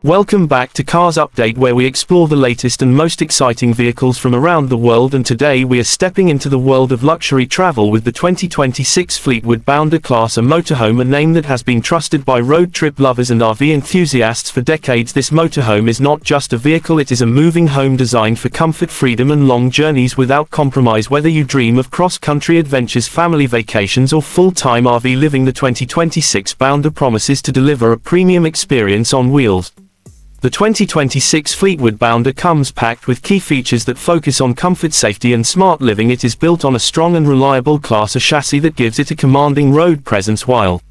Welcome back to Cars Update, where we explore the latest and most exciting vehicles from around the world, and today we are stepping into the world of luxury travel with the 2026 Fleetwood Bounder Class A motorhome, a name that has been trusted by road trip lovers and RV enthusiasts for decades. This motorhome is not just a vehicle, it is a moving home designed for comfort, freedom and long journeys without compromise. Whether you dream of cross-country adventures, family vacations or full-time RV living, the 2026 Bounder promises to deliver a premium experience on wheels. The 2026 Fleetwood Bounder comes packed with key features that focus on comfort, safety and smart living. It is built on a strong and reliable Class A chassis that gives it a commanding road presence while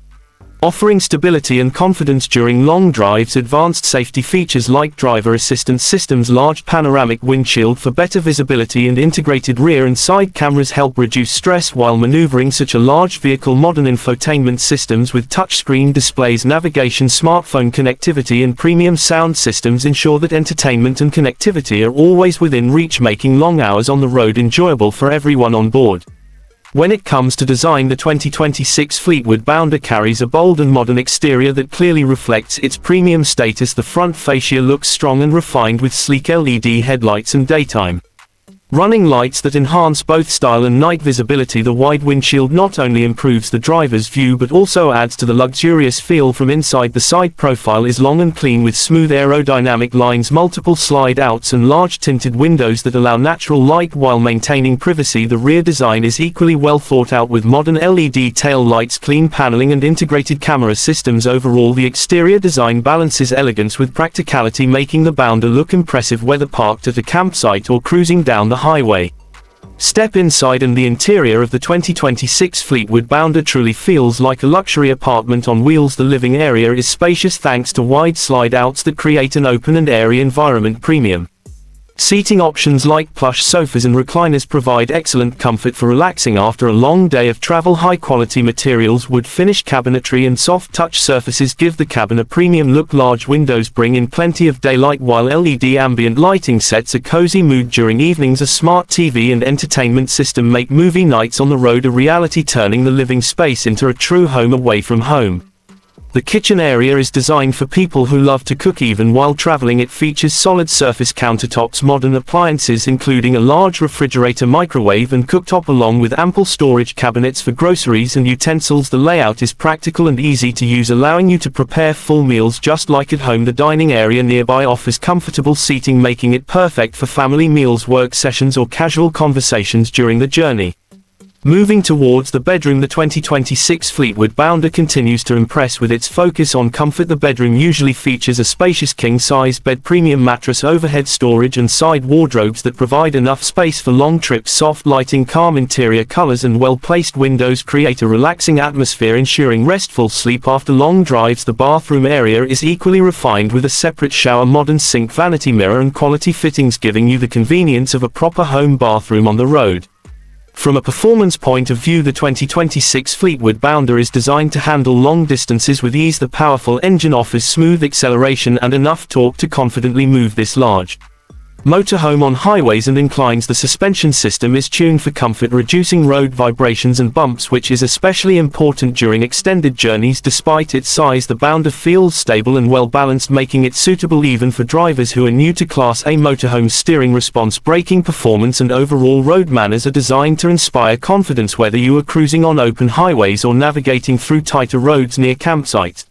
offering stability and confidence during long drives. Advanced safety features like driver assistance systems, large panoramic windshield for better visibility and integrated rear and side cameras help reduce stress while maneuvering such a large vehicle. Modern infotainment systems with touchscreen displays, navigation, smartphone connectivity and premium sound systems ensure that entertainment and connectivity are always within reach, making long hours on the road enjoyable for everyone on board. When it comes to design, the 2026 Fleetwood Bounder carries a bold and modern exterior that clearly reflects its premium status. The front fascia looks strong and refined with sleek LED headlights and daytime running lights that enhance both style and night visibility. The wide windshield not only improves the driver's view but also adds to the luxurious feel from inside. The side profile is long and clean with smooth aerodynamic lines, multiple slide outs and large tinted windows that allow natural light while maintaining privacy. The rear design is equally well thought out with modern LED tail lights, clean paneling and integrated camera systems. Overall, the exterior design balances elegance with practicality, making the Bounder look impressive whether parked at a campsite or cruising down the highway. Step inside and the interior of the 2026 Fleetwood Bounder truly feels like a luxury apartment on wheels. The living area is spacious thanks to wide slide outs that create an open and airy environment. Premium seating options like plush sofas and recliners provide excellent comfort for relaxing after a long day of travel. High quality materials, wood finish cabinetry and soft touch surfaces give the cabin a premium look. Large windows bring in plenty of daylight while LED ambient lighting sets a cozy mood during evenings. A smart TV and entertainment system make movie nights on the road a reality, turning the living space into a true home away from home. The kitchen area is designed for people who love to cook even while traveling. It features solid surface countertops, modern appliances including a large refrigerator, microwave and cooktop, along with ample storage cabinets for groceries and utensils. The layout is practical and easy to use, allowing you to prepare full meals just like at home. The dining area nearby offers comfortable seating, making it perfect for family meals, work sessions or casual conversations during the journey. Moving towards the bedroom, the 2026 Fleetwood Bounder continues to impress with its focus on comfort. The bedroom usually features a spacious king-size bed, premium mattress, overhead storage and side wardrobes that provide enough space for long trips. Soft lighting, calm interior colors and well-placed windows create a relaxing atmosphere, ensuring restful sleep after long drives. The bathroom area is equally refined with a separate shower, modern sink, vanity mirror and quality fittings, giving you the convenience of a proper home bathroom on the road. From a performance point of view, the 2026 Fleetwood Bounder is designed to handle long distances with ease. The powerful engine offers smooth acceleration and enough torque to confidently move this large motorhome on highways and inclines. The suspension system is tuned for comfort, reducing road vibrations and bumps, which is especially important during extended journeys. Despite its size, the Bounder feels stable and well balanced, making it suitable even for drivers who are new to Class A motorhomes. Steering response, braking performance and overall road manners are designed to inspire confidence whether you are cruising on open highways or navigating through tighter roads near campsites.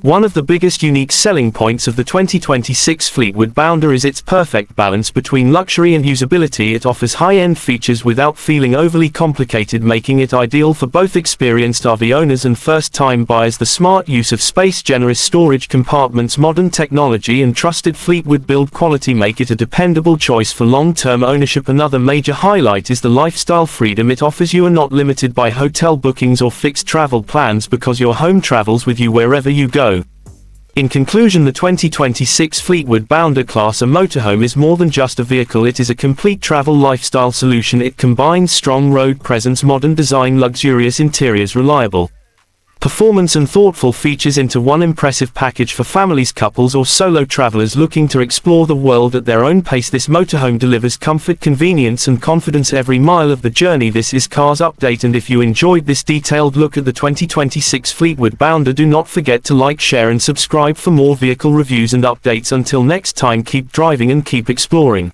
One of the biggest unique selling points of the 2026 Fleetwood Bounder is its perfect balance between luxury and usability. It offers high-end features without feeling overly complicated, making it ideal for both experienced RV owners and first-time buyers. The smart use of space, generous storage compartments, modern technology and trusted Fleetwood build quality make it a dependable choice for long-term ownership. Another major highlight is the lifestyle freedom it offers. You are not limited by hotel bookings or fixed travel plans because your home travels with you wherever you go. In conclusion, the 2026 Fleetwood Bounder Class A motorhome is more than just a vehicle, it is a complete travel lifestyle solution. It combines strong road presence, modern design, luxurious interiors, reliable performance and thoughtful features into one impressive package for families, couples or solo travelers looking to explore the world at their own pace. This motorhome delivers comfort, convenience and confidence every mile of the journey. This is Cars Update, and if you enjoyed this detailed look at the 2026 Fleetwood Bounder, do not forget to like, share and subscribe for more vehicle reviews and updates. Until next time, keep driving and keep exploring.